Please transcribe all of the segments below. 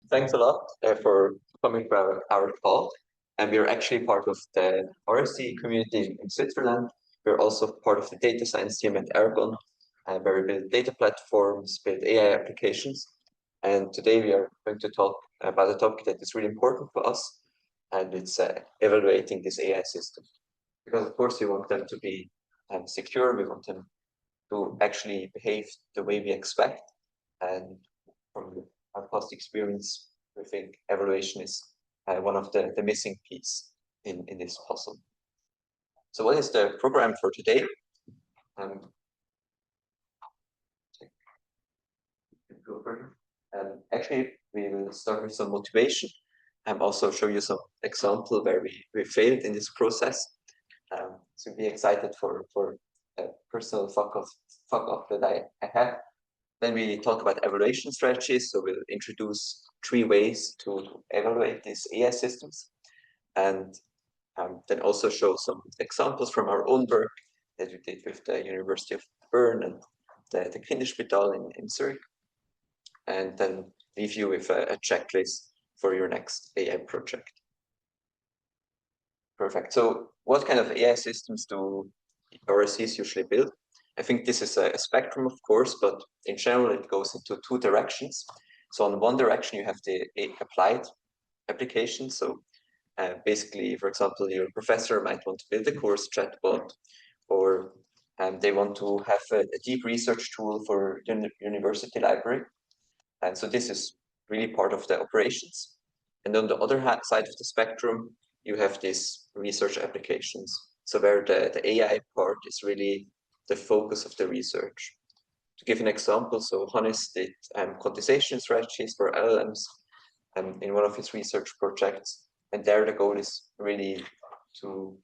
Thanks a lot for coming to our call. And we're actually part of the RSC community in Switzerland. We're also part of the data science team at Aragon, where we build data platforms, build AI applications. And today we are going to talk about a topic that is really important for us, and it's evaluating this AI system. Because of course we want them to be secure, we want them to actually behave the way we expect. And from our past experience, we think evaluation is one of the missing piece in this puzzle. So what is the program for today? Actually, we will start with some motivation and also show you some example where we failed in this process. So be excited for a personal fuck off that I have. Then we talk about evaluation strategies. So we'll introduce 3 ways to evaluate these AI systems, and then also show some examples from our own work that we did with the University of Bern and the Kinderspital in Zurich, and then leave you with a checklist for your next AI project. Perfect. So what kind of AI systems do RSCs usually build? I think this is a spectrum, of course, but in general, it goes into 2 directions. So on one direction, you have the applied application. So basically, for example, your professor might want to build a course chatbot, or they want to have a deep research tool for university library. And so this is really part of the operations. And on the other side of the spectrum, you have these research applications. So where the AI part is really the focus of the research. To give an example, so Hannes did quantization strategies for LLMs in one of his research projects. And there the goal is really to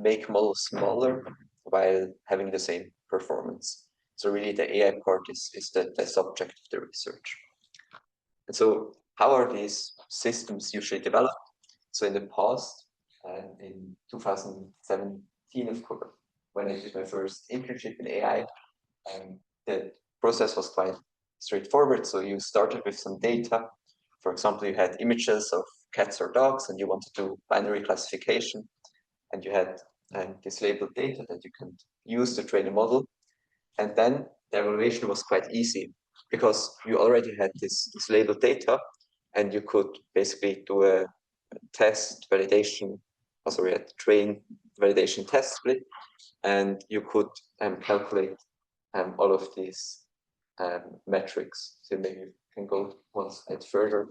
make models smaller while having the same performance. So really the AI part is the subject of the research. And so how are these systems usually developed? So in the past, in 2017, of course, when I did my first internship in AI, the process was quite straightforward. So you started with some data. For example, you had images of cats or dogs, and you wanted to do binary classification. And you had this labeled data that you can use to train a model. And then the evaluation was quite easy because you already had this labeled data, and you could basically do a test validation, train validation test split, and you could calculate all of these metrics. So maybe you can go one slide further.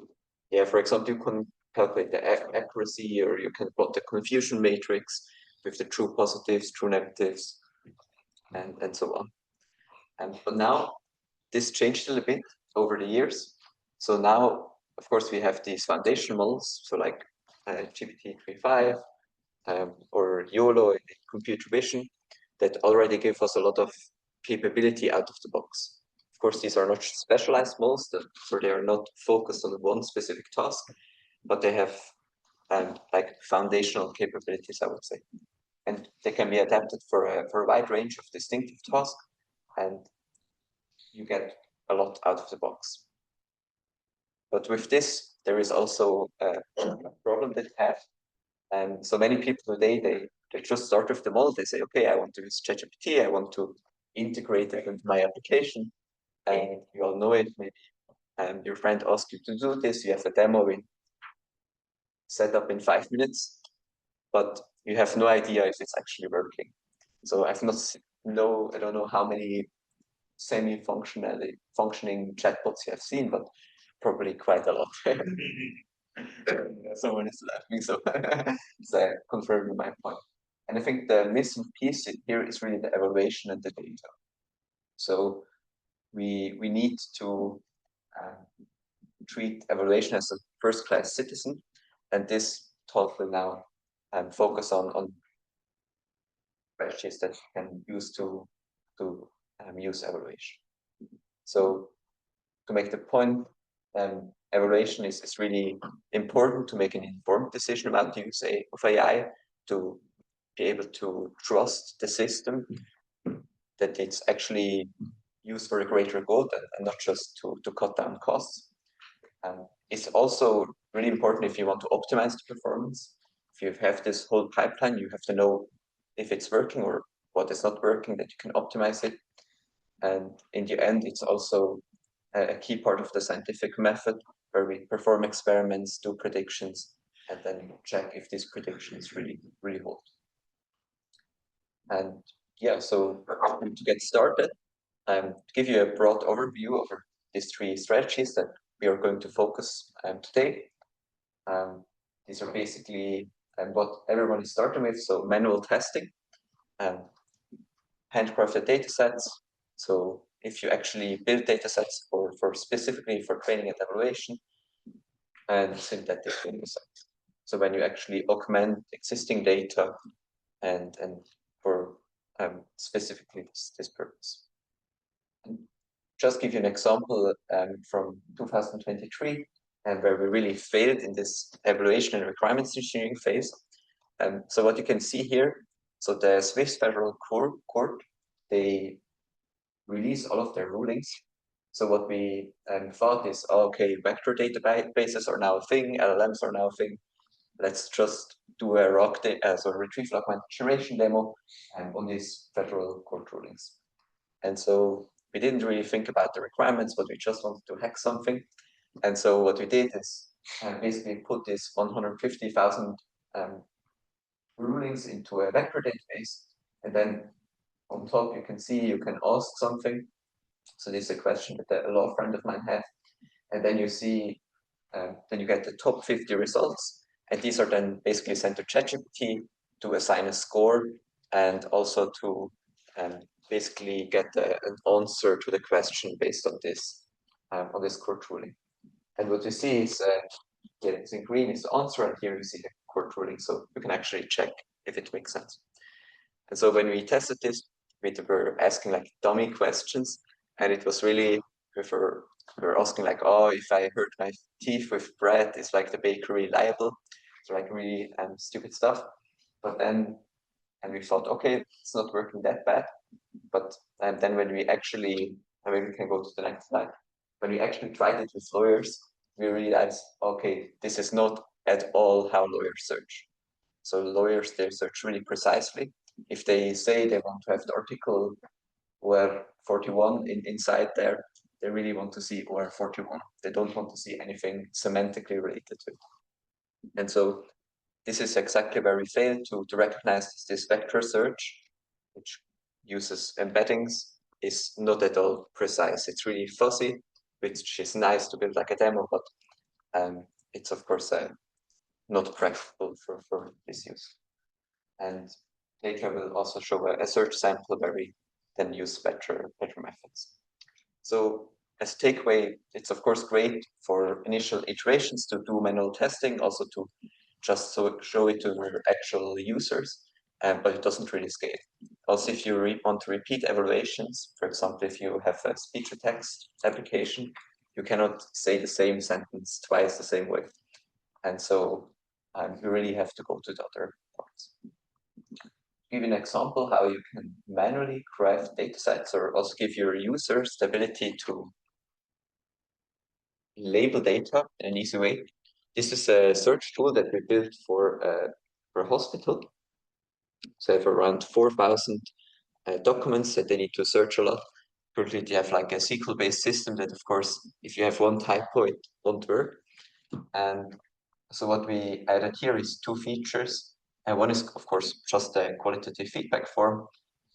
Yeah, for example, you can calculate the accuracy, or you can plot the confusion matrix with the true positives, true negatives, and so on. But now this changed a little bit over the years. So now, of course, we have these foundation models, so like GPT-3.5 or YOLO in computer vision, that already give us a lot of capability out of the box. Of course, these are not specialized models, so they are not focused on one specific task, but they have like foundational capabilities, I would say. And they can be adapted for a wide range of distinctive tasks, and you get a lot out of the box. But with this, there is also a problem that we have. So many people today, they just start with the model. They say, okay, I want to use ChatGPT. I want to integrate it into my application. And you all know it. Maybe your friend asks you to do this. You have a demo set up in 5 minutes, but you have no idea if it's actually working. So I don't know how many functioning chatbots you have seen, but probably quite a lot. Someone is laughing, so confirming my point. And I think the missing piece here is really the evaluation and the data. So we need to treat evaluation as a first-class citizen, and this talk will now focus on strategies that you can use to use evaluation. So to make the point, evaluation is really important to make an informed decision about the use of AI, to be able to trust the system, that it's actually used for a greater goal and not just to cut down costs. It's also really important if you want to optimize the performance. If you have this whole pipeline, you have to know if it's working or what is not working, that you can optimize it. And in the end, it's also a key part of the scientific method where we perform experiments, do predictions, and then check if these predictions really hold. And yeah, so to get started, to give you a broad overview over these three strategies that we are going to focus today. These are basically what everyone is starting with. So manual testing, handcrafted data sets. So if you actually build data sets for specifically for training and evaluation, and synthetic data sets. So when you actually augment existing data and for specifically this purpose. And just give you an example from 2023, and where we really failed in this evaluation and requirements engineering phase. So what you can see here, so the Swiss Federal Court, they release all of their rulings. So what we thought is, okay, vector databases are now a thing, LLMs are now a thing. Let's just do a retrieval augmented generation demo on these federal court rulings. And so we didn't really think about the requirements, but we just wanted to hack something. And so what we did is basically put this 150,000 rulings into a vector database. And then on top, you can see you can ask something. So this is a question that a law friend of mine had. And then you see, then you get the top 50 results. And these are then basically sent to ChatGPT to assign a score and also to basically get an answer to the question based on this court ruling. And what you see is, it's in green is the answer, and here you see the court ruling. So you can actually check if it makes sense. And so when we tested this, we were asking like dummy questions, and it was really, we were asking like, oh, if I hurt my teeth with bread, is like the bakery liable? So like really stupid stuff. But then, and we thought, okay, it's not working that bad. But then when we actually, I mean, we can go to the next slide. When we actually tried it with lawyers, we realized, okay, this is not at all how lawyers search. So lawyers, they search really precisely. If they say they want to have the article OR 41 inside there, they really want to see OR 41. They don't want to see anything semantically related to it. And so this is exactly where we failed to recognize this vector search, which uses embeddings, is not at all precise. It's really fuzzy, which is nice to build like a demo, but it's of course not practical for this use. And later we'll also show a search sample where we then use better methods. So as takeaway, it's of course great for initial iterations to do manual testing, also to just show it to your actual users, but it doesn't really scale. Also, if you want to repeat evaluations, for example, if you have a speech-to-text application, you cannot say the same sentence twice the same way. And so you really have to go to the other parts. Give an example how you can manually craft datasets, or also give your users the ability to label data in an easy way. This is a search tool that we built for a hospital. So I have around 4,000 documents that they need to search a lot. Currently, they have like a SQL-based system that, of course, if you have one typo, it won't work. And so what we added here is two features. And one is, of course, just a qualitative feedback form.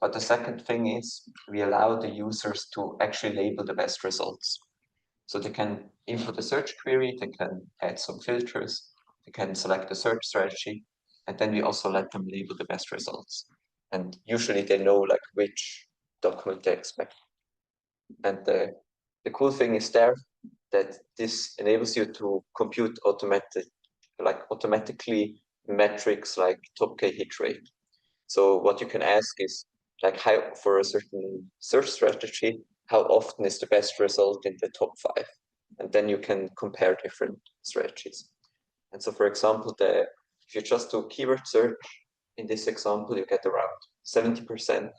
But the second thing is we allow the users to actually label the best results. So they can input a search query, they can add some filters, they can select a search strategy, and then we also let them label the best results. And usually they know like which document they expect. And the cool thing is there that this enables you to compute automatically metrics like top K hit rate. So what you can ask is like how, for a certain search strategy, how often is the best result in the top 5? And then you can compare different strategies. And so for example, if you just do keyword search, in this example, you get around 70%.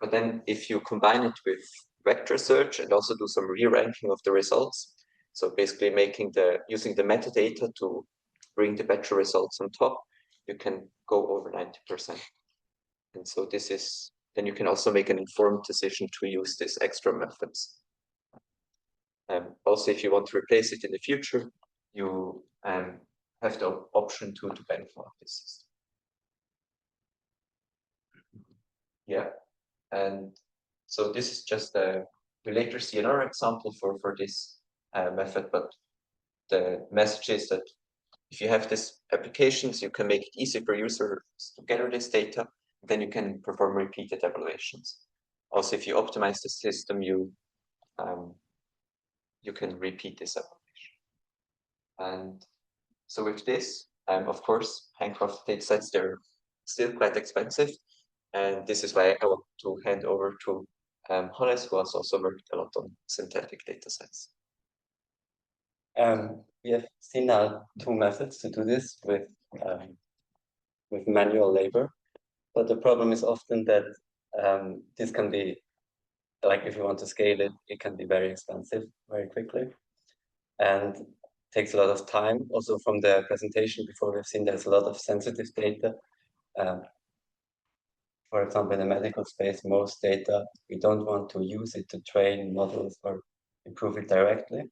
But then if you combine it with vector search and also do some re-ranking of the results, So basically using the metadata to bring the better results on top, you can go over 90%. And so then you can also make an informed decision to use these extra methods. Also, if you want to replace it in the future, you have the option to benefit from this system. Yeah, and so this is just we later see another example for this method, but the message is that if you have these applications, you can make it easy for users to gather this data, then you can perform repeated evaluations. Also, if you optimize the system, you can repeat this evaluation. And so with this, of course, handcrafted data sets, they're still quite expensive. And this is why I want to hand over to Hannes, who has also worked a lot on synthetic data sets. We have seen now two methods to do this with manual labor, but the problem is often that this can be, like if you want to scale it, it can be very expensive very quickly and takes a lot of time. Also from the presentation before, we've seen there's a lot of sensitive data. For example, in the medical space, most data, we don't want to use it to train models or improve it directly.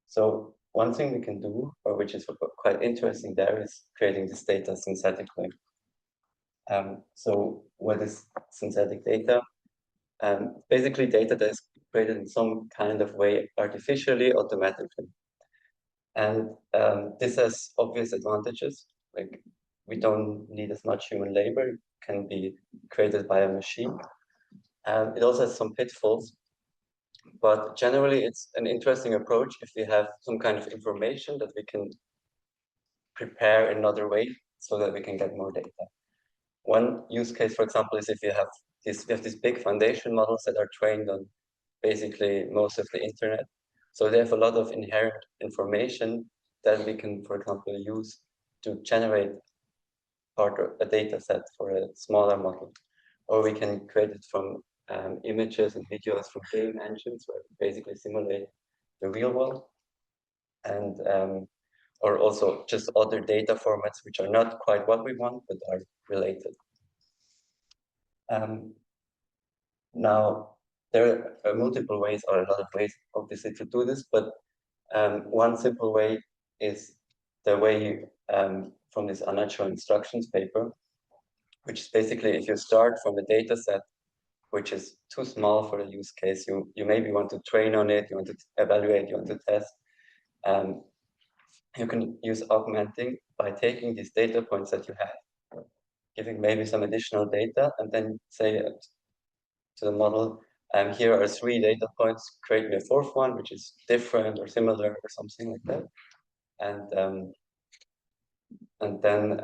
So one thing we can do, or which is quite interesting there, is creating this data synthetically. So what is synthetic data? Basically data that is created in some kind of way artificially, automatically. And this has obvious advantages, like we don't need as much human labor, it can be created by a machine. It also has some pitfalls, but generally it's an interesting approach if we have some kind of information that we can prepare another way so that we can get more data. One use case, for example, is if we have these big foundation models that are trained on basically most of the internet. So they have a lot of inherent information that we can, for example, use to generate part of a data set for a smaller model. Or we can create it from images and videos from game engines where we basically simulate the real world. And or also just other data formats which are not quite what we want, but are related. Now, there are multiple ways, or a lot of ways, obviously, to do this, but one simple way is the way from this unnatural instructions paper, which is basically if you start from a data set which is too small for the use case, you maybe want to train on it, you want to evaluate, you want to test, you can use augmenting by taking these data points that you have, giving maybe some additional data, and then say to the model, here are 3 data points, create me a 4th one, which is different or similar or something like that. And then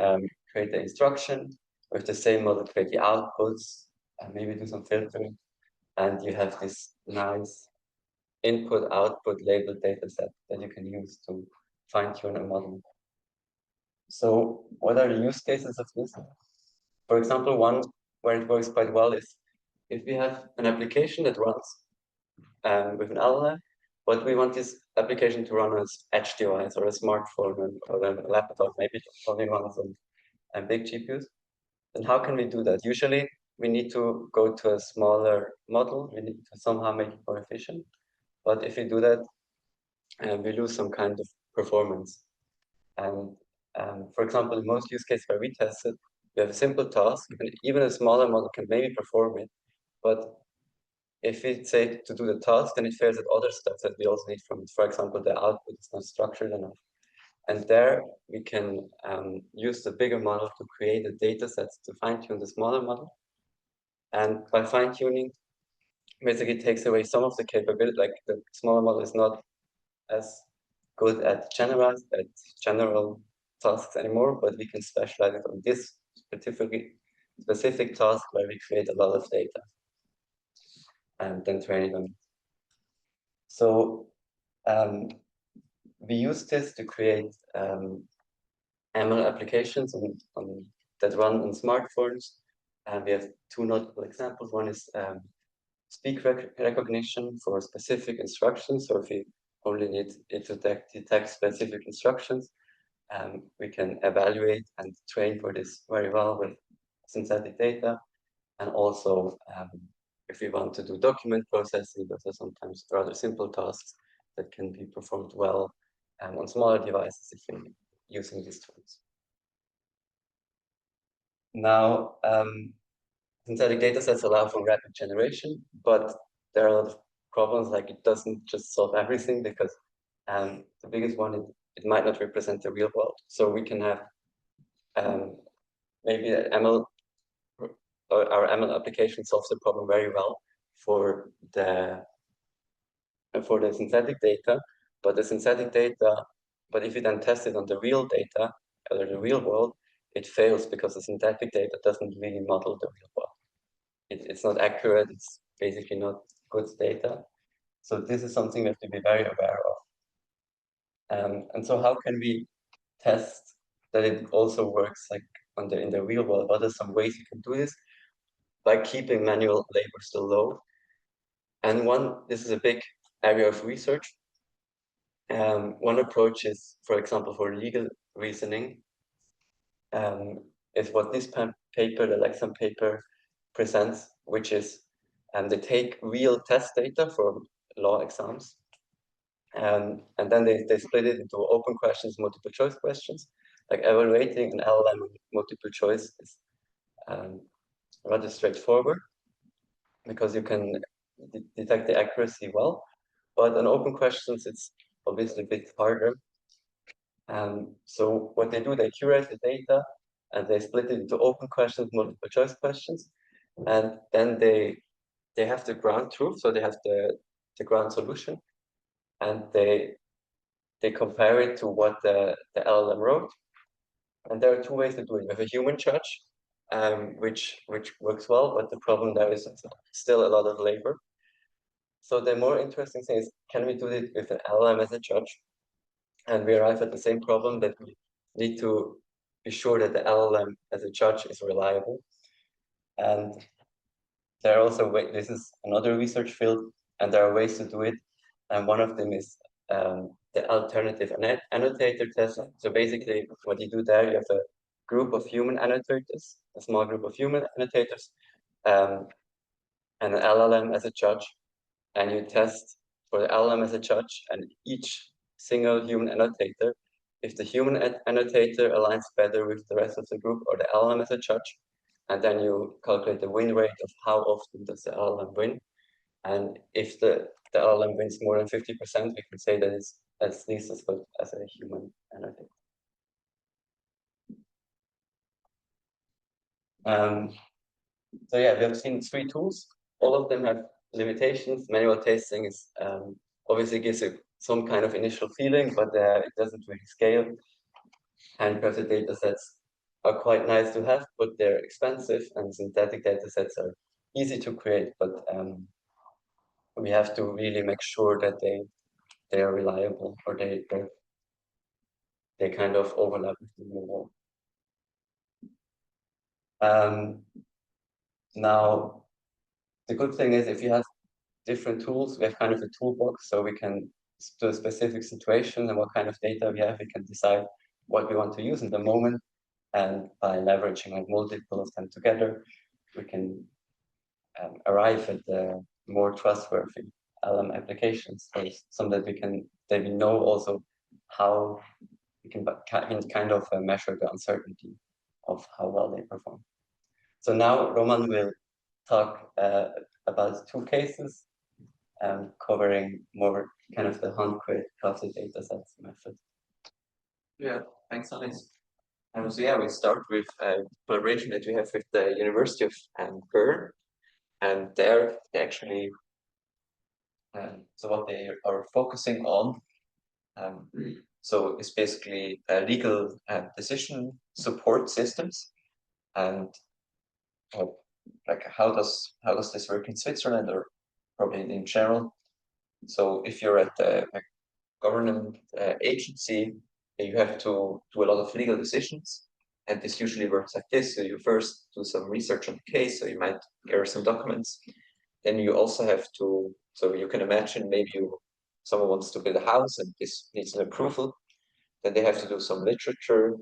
create the instruction with the same model, create the outputs, and maybe do some filtering. And you have this nice input-output labeled data set that you can use to fine-tune a model. So what are the use cases of this? For example, one where it works quite well is if we have an application that runs with an LLM, but we want this application to run on an edge device or a smartphone or a laptop, maybe only runs on big GPUs, then how can we do that? Usually, we need to go to a smaller model. We need to somehow make it more efficient. But if we do that, we lose some kind of performance. And for example, in most use cases where we tested, we have a simple task, and even a smaller model can maybe perform it. But if we say to do the task, then it fails at other steps that we also need from it. For example, the output is not structured enough. And there we can use the bigger model to create a data set to fine-tune the smaller model. And by fine-tuning, basically it takes away some of the capability, like the smaller model is not as good at general tasks anymore, but we can specialize it on this specific task where we create a lot of data and then train it on. So we use this to create ML applications that run on smartphones. And we have 2 notable examples. One is speech recognition for specific instructions. So if we only need it to detect specific instructions. We can evaluate and train for this very well with synthetic data. And also, if we want to do document processing, those are sometimes rather simple tasks that can be performed well on smaller devices if you're using these tools. Now, synthetic data sets allow for rapid generation, but there are a lot of problems, like it doesn't just solve everything, because the biggest one is it might not represent the real world. So we can have maybe ML, or our ML application solves the problem very well for the synthetic data, but the synthetic data, but if you then test it on the real data or the real world, it fails because the synthetic data doesn't really model the real world. It's not accurate, it's basically not good data. So this is something we have to be very aware of. And so how can we test that it also works like in the real world? What are some ways you can do this? By keeping manual labor still low. And this is a big area of research. One approach is, for example, for legal reasoning, is what this paper, the Lexham paper, presents, which is they take real test data for law exams, and then they split it into open questions, multiple choice questions. Like evaluating an LLM multiple choice is rather straightforward because you can detect the accuracy well, but on open questions it's obviously a bit harder. So what they do, they curate the data and they split it into open questions, multiple choice questions, and then they have the ground truth, so they have the ground solution, and they compare it to what the LLM wrote. And there are two ways to do it. With a human judge, which works well, but the problem there is still a lot of labor. So the more interesting thing is, can we do it with an LLM as a judge? And we arrive at the same problem, that we need to be sure that the LLM as a judge is reliable. And there are also this is another research field, and there are ways to do it. And one of them is the alternative annotator test. So basically, what you do there, you have a group of human annotators, a small group of human annotators, and an LLM as a judge, and you test for the LLM as a judge and each single human annotator. If the human annotator aligns better with the rest of the group or the LLM as a judge, and then you calculate the win rate of how often does the LLM win. And if the LLM wins more than 50%, we can say that it's at least as good as a human annotator. So yeah, we have seen 3 tools. All of them have limitations. Manual testing is obviously gives you some kind of initial feeling, but it doesn't really scale. Handcrafted data sets are quite nice to have, but they're expensive, and synthetic data sets are easy to create, but we have to really make sure that they are reliable, or they kind of overlap with the real world. Now, the good thing is, if you have different tools, we have kind of a toolbox, so we can do a specific situation and what kind of data we have, we can decide what we want to use in the moment, and by leveraging like multiple of them together, we can arrive at the more trustworthy LM applications, or some that we know also how we can kind of measure the uncertainty of how well they perform. So now Roman will talk about 2 cases, covering more kind of the handcrafted data sets method. Yeah, thanks, Alice. So yeah, we start with a collaboration that we have with the University of Bern, and there they actually, so what they are focusing on, so it's basically legal decision support systems, and like how does this work in Switzerland, or probably in general. So if you're at a government agency, you have to do a lot of legal decisions, and this usually works like this. So you first do some research on the case, so you might gather some documents. Then you also have to, so you can imagine maybe you someone wants to build a house and this needs an approval, then they have to do some literature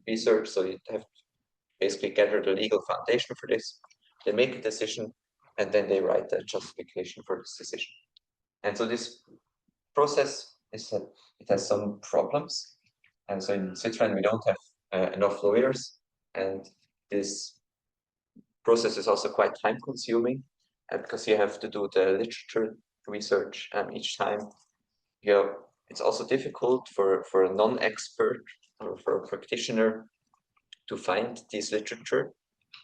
research. So you have to basically gather the legal foundation for this. They make a decision, and then they write a justification for this decision. And so this process is that it has some problems. And so in Switzerland, we don't have enough lawyers, and this process is also quite time consuming because you have to do the literature research each time. It's also difficult for a non-expert or for a practitioner to find this literature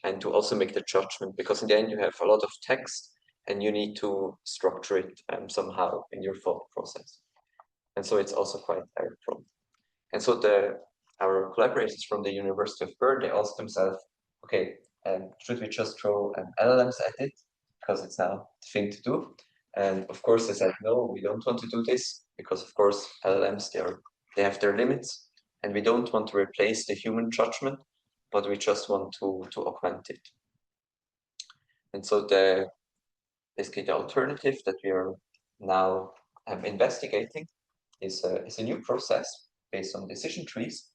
and to also make the judgment, because in the end you have a lot of text and you need to structure it somehow in your thought process. And so it's also quite error prone. And so our collaborators from the University of Bern, they asked themselves, okay, should we just throw LLMs at it? Because it's now the thing to do. And of course they said, no, we don't want to do this, because of course LLMs, they have their limits, and we don't want to replace the human judgment, but we just want to augment it. And so basically the alternative that we are now investigating is a new process based on decision trees.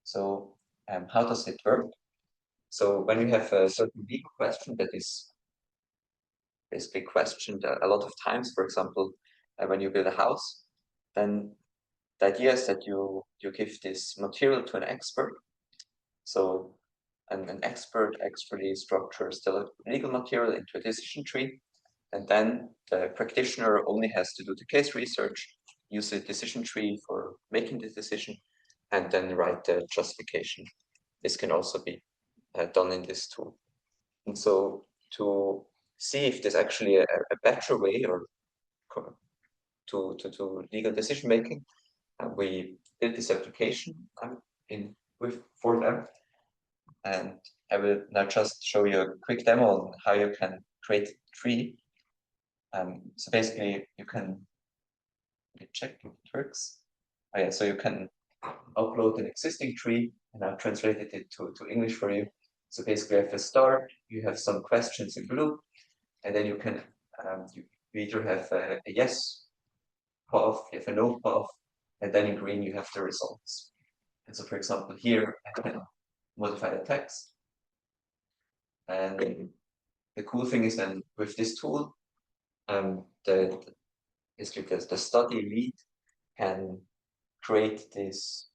So how does it work? So when you have a certain legal question that is basically questioned a lot of times, for example, when you build a house, then the idea is that you give this material to an expert. So an expert expertly structures the legal material into a decision tree, and then the practitioner only has to do the case research, use the decision tree for making the decision, and then write the justification. This can also be done in this tool. And so to see if there's actually a better way or to legal decision making, we built this application for them. And I will now just show you a quick demo on how you can create a tree. So basically you can check if it works. Oh, yeah, so you can upload an existing tree, and I've translated it to English for you. So basically at the start, you have some questions in blue, and then you can you either have a yes path, you have a no path, and then in green you have the results. And so for example here, I can modify the text. And the cool thing is then with this tool, basically the study lead can create these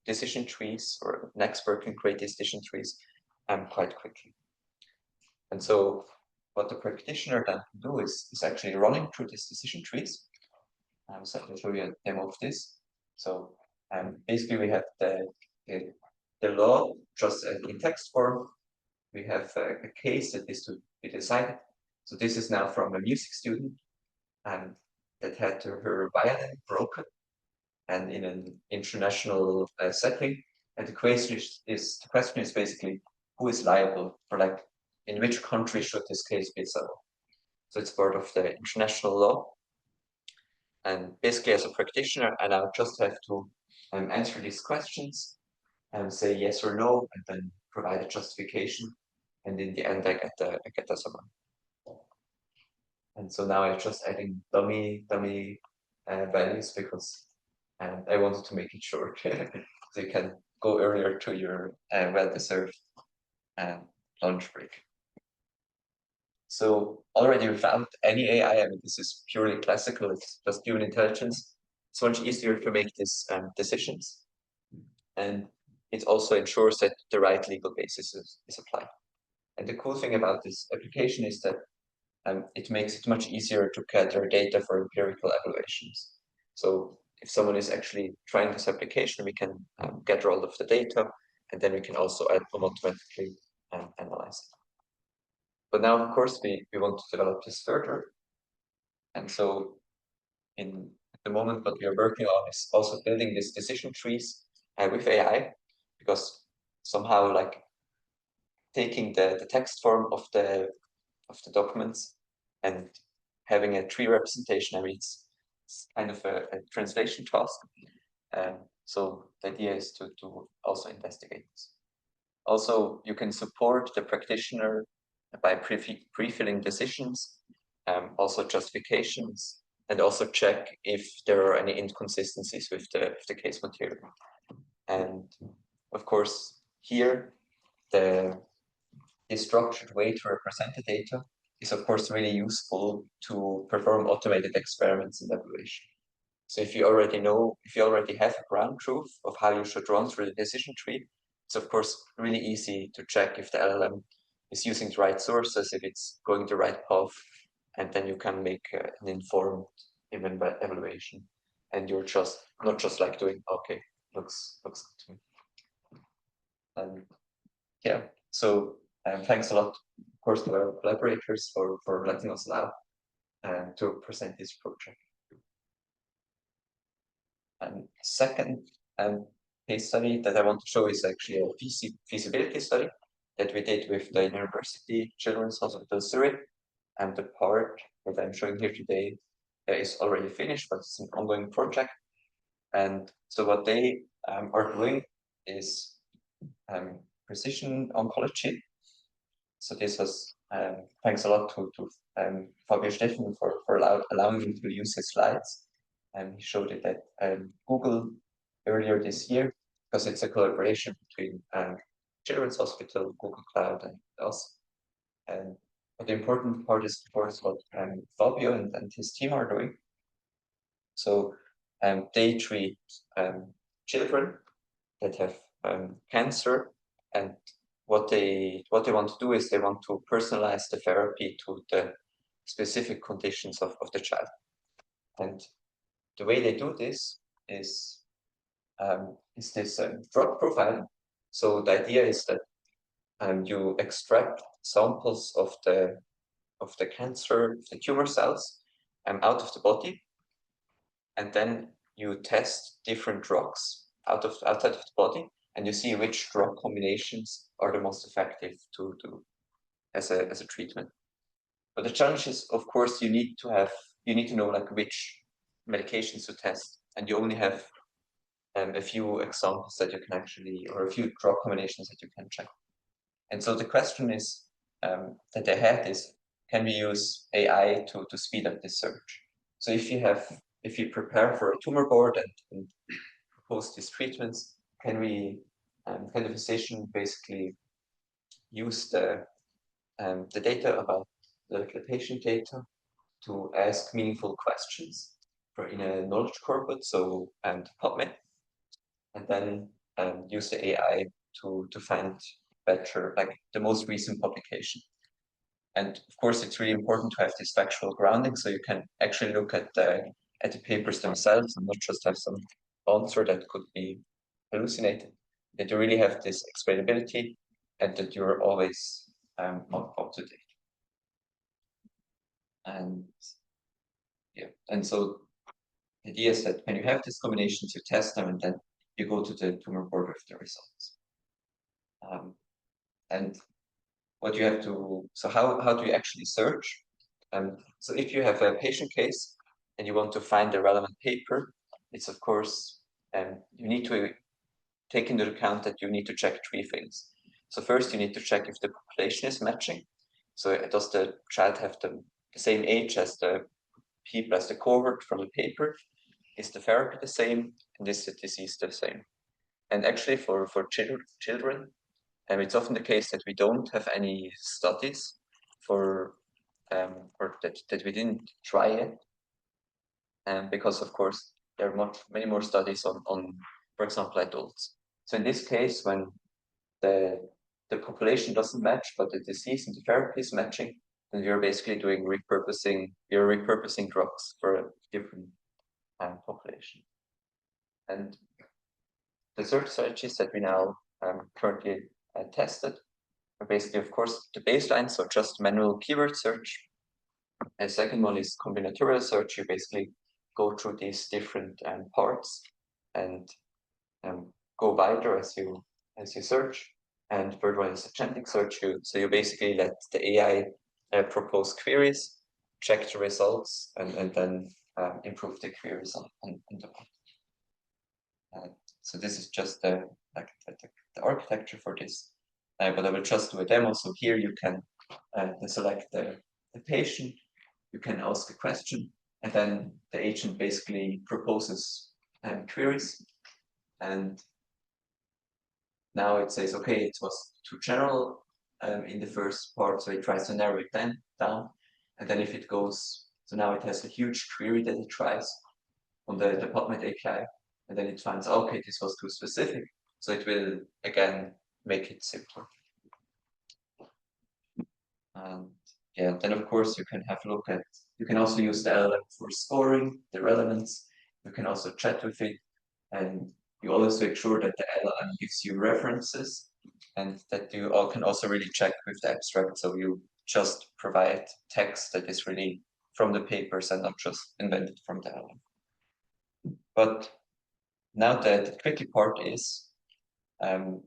decision trees, or an expert can create these decision trees quite quickly. And so what the practitioner then can do is actually running through these decision trees. So I'll show you a demo of this. So basically we have the law just in text form. We have a case that is to be decided. So this is now from a music student that had her violin broken, and in an international setting. And the question is basically, who is liable for, like, in which country should this case be settled? So it's part of the international law. And basically as a practitioner, I now just have to answer these questions and say yes or no, and then provide a justification. And in the end, I get the summary. And so now I'm just adding dummy values because I wanted to make it short, so you can go earlier to your well-deserved lunch break. So already without any AI, I mean, this is purely classical, it's just human intelligence. It's much easier to make these decisions. And it also ensures that the right legal basis is applied. And the cool thing about this application is that it makes it much easier to gather data for empirical evaluations. So if someone is actually trying this application, we can gather all of the data, and then we can also automatically analyze it. But now, of course, we want to develop this further. And so at the moment, what we are working on is also building these decision trees with AI, because somehow, like, taking the text form of the documents and having a tree representation, I mean, it's kind of a translation task. So the idea is to also investigate this. Also, you can support the practitioner by pre-filling decisions, also justifications, and also check if there are any inconsistencies with the case material. And of course, here, the structured way to represent the data is of course really useful to perform automated experiments and evaluation. So if you already have a ground truth of how you should run through the decision tree, it's of course really easy to check if the LLM is using the right sources, if it's going the right path, and then you can make an informed evaluation. And you're just not just like doing, okay, looks good to me. Yeah, so thanks a lot, of course, to our collaborators for letting us allow to present this project. And second case study that I want to show is actually a feasibility study that we did with the University Children's Hospital Zurich. And the part that I'm showing here today is already finished, but it's an ongoing project. And so what they are doing is precision oncology. So this was thanks a lot to Fabio Steffen for allowing me to use his slides. And he showed it at Google earlier this year, because it's a collaboration between Children's Hospital, Google Cloud, and us. But the important part is, of course, what Fabio and his team are doing. So they treat children that have cancer, and what they want to do is they want to personalize the therapy to the specific conditions of the child. And the way they do this is this drug profiling. So the idea is that you extract samples of the cancer, the tumor cells, out of the body, and then you test different drugs outside of the body, and you see which drug combinations are the most effective to as a treatment. But the challenge is, of course, you need to know like which medications to test, and you only have a few examples that you can actually, or a few drug combinations that you can check. And so the question is that they had is, can we use AI to speed up this search? So if you prepare for a tumor board and propose these treatments, can the physician basically use the data about the patient data to ask meaningful questions in a knowledge corpus, so PubMed, and then use the AI to find better, like the most recent publication. And of course, it's really important to have this factual grounding, so you can actually look at the papers themselves and not just have some answer that could be hallucinated. That you really have this explainability, and that you're always up to date. And yeah, and so the idea is that when you have these combinations, you test them, and then you go to the tumor board with the results. And what you have to, so how do you actually search? So if you have a patient case and you want to find a relevant paper, it's of course, you need to take into account that you need to check three things. So first, you need to check if the population is matching. So does the child have the same age as the people, as the cohort from the paper? Is the therapy the same? And is the disease the same? And actually for children, it's often the case that we don't have any studies or that we didn't try it. Because of course, there are many more studies on, for example, adults. So in this case, when the population doesn't match, but the disease and the therapy is matching, then you're basically doing you're repurposing drugs for a different population. And the search strategies that we now currently tested are basically, of course, the baseline, so just manual keyword search. The second one is combinatorial search. You basically go through these different parts and go wider as you search. And third one is agentic search. So you basically let the AI propose queries, check the results, and then improve the queries on the one. So this is just the architecture for this. But I will just do a demo. So here you can select the patient. You can ask a question, and then the agent basically proposes queries, and now it says, okay, it was too general in the first part, so it tries to narrow it down, and then if it goes, so now it has a huge query that it tries on the PubMed API, and then it finds, okay, this was too specific, so it will again make it simpler. And yeah, then of course you can have a look at, you can also use the LLM for scoring the relevance. You can also chat with it, and you always make sure that the LLM gives you references, and that you all can also really check with the abstract. So you just provide text that is really from the papers and not just invented from the LLM. But now the tricky part is, on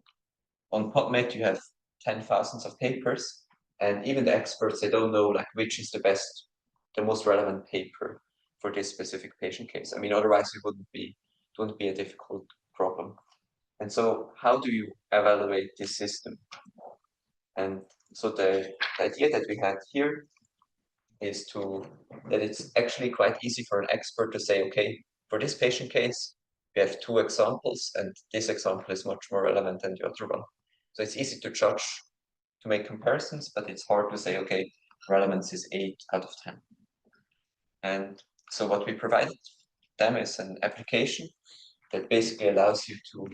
PubMed you have 10,000s of papers, and even the experts, they don't know like which is the most relevant paper for this specific patient case. I mean, otherwise it wouldn't be a difficult problem. And so how do you evaluate this system? And so the idea that we had here is that it's actually quite easy for an expert to say, okay, for this patient case, we have 2 examples, and this example is much more relevant than the other one. So it's easy to judge, to make comparisons, but it's hard to say, okay, relevance is 8 out of 10. And so what we provided them is an application that basically allows you to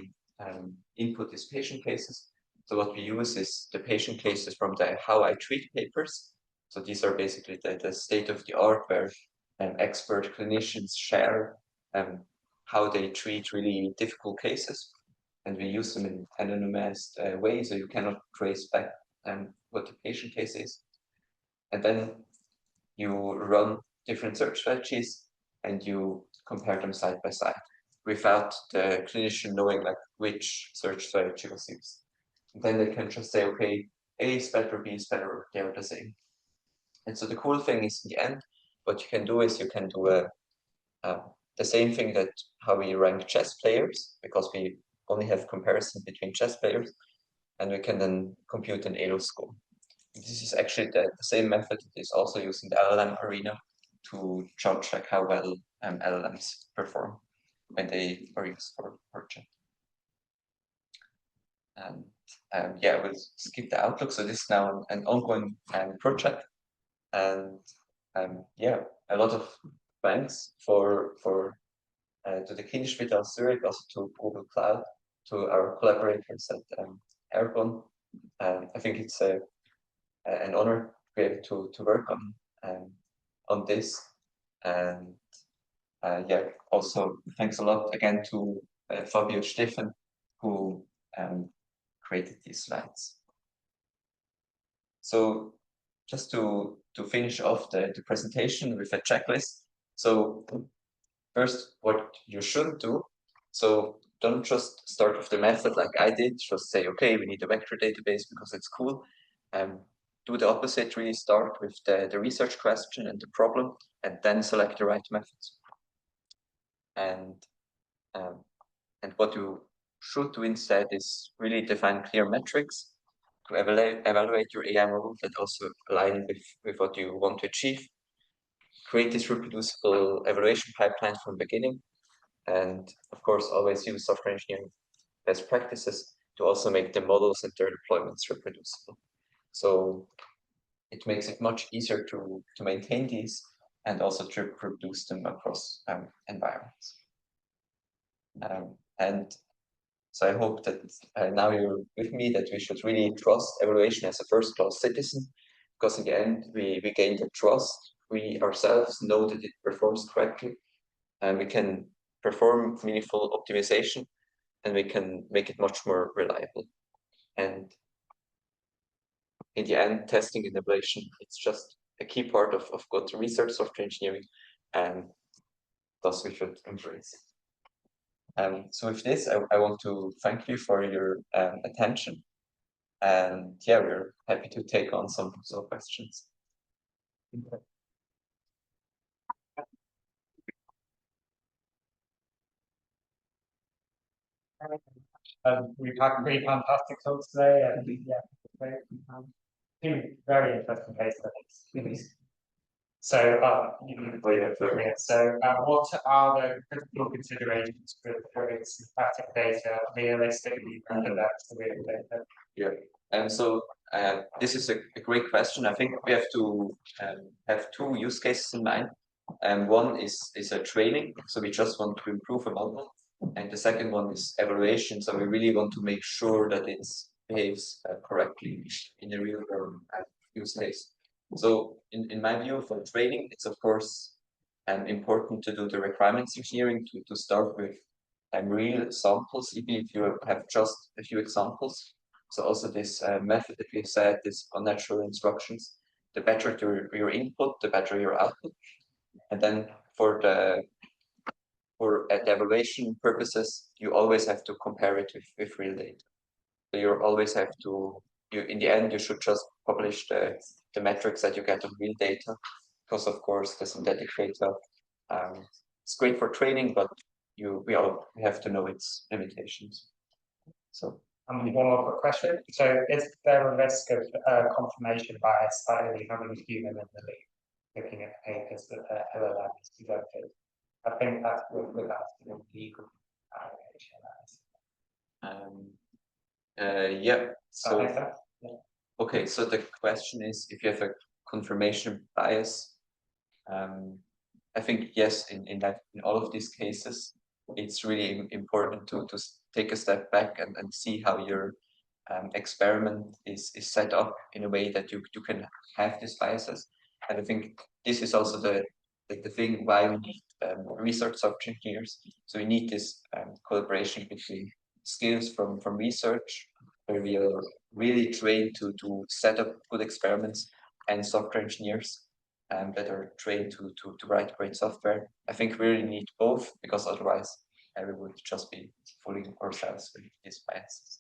input these patient cases. So what we use is the patient cases from the How I Treat papers. So these are basically the state of the art where expert clinicians share how they treat really difficult cases. And we use them in an anonymized way, so you cannot trace back what the patient case is. And then you run different search strategies and you compare them side by side without the clinician knowing like which search strategy was used. And then they can just say, okay, A is better, B is better, they are the same. And so the cool thing is, in the end, what you can do is you can do the same thing that how we rank chess players, because we only have comparison between chess players, and we can then compute an ELO score. This is actually the same method that is also used in the LLM arena to judge like how well LLMs perform when they are used for chat. And yeah, we'll skip the outlook. So this is now an ongoing project, and yeah, a lot of thanks to the Kinderspital Zurich, also to Google Cloud, to our collaborators at Airborne. I think it's an honor to be able to work on this. And yeah, also thanks a lot again to Fabio Steffen, who created these slides. So just to finish off the presentation with a checklist. So first, what you should do. So don't just start with the method like I did, just say, okay, we need a vector database because it's cool. Do the opposite, really start with the research question and the problem, and then select the right methods. And what you should do instead is really define clear metrics to evaluate your AI model that also align with what you want to achieve. Create this reproducible evaluation pipeline from the beginning. And of course, always use software engineering best practices to also make the models and their deployments reproducible. So it makes it much easier to maintain these and also to reproduce them across environments. And so I hope that now you're with me that we should really trust evaluation as a first-class citizen, because in the end, we gain the trust. We ourselves know that it performs correctly, and we can perform meaningful optimization, and we can make it much more reliable. And in the end, testing and evaluation, it's just a key part of good research software engineering, and thus we should embrace it. So with this, I want to thank you for your attention. And yeah, we're happy to take on some questions. We've had three fantastic talks today, and yeah, very interesting case studies. So, what are the critical considerations for putting synthetic data realistically represents the real data? Yeah, and so this is a great question. I think we have to have two use cases in mind. One is a training, so we just want to improve a model, and the second one is evaluation. So we really want to make sure that it behaves correctly in a real world use case. So in my view, for training, it's of course important to do the requirements engineering to start with real samples, even if you have just a few examples. So also this method that we said, this unnatural instructions, the better your input, the better your output. And then for the evaluation purposes, you always have to compare it with real data. So you always have to, in the end, you should just publish the metrics that you get on real data, because of course the synthetic data it's great for training, but we have to know its limitations. So. One more quick question. So, is there a risk of confirmation bias by only having a human in the loop, looking at the papers that the LLM is conducted? I think that's without the legal allegation. Yeah. So. Okay. So the question is, if you have a confirmation bias, I think yes. In all of these cases, it's really important to take a step back and see how your experiment is set up in a way that you can have these biases. And I think this is also the thing why we need research software engineers. So we need this collaboration between skills from research, where we are really trained to set up good experiments, and software engineers that are trained to write great software. I think we really need both, because otherwise we would just be fooling ourselves with these biases.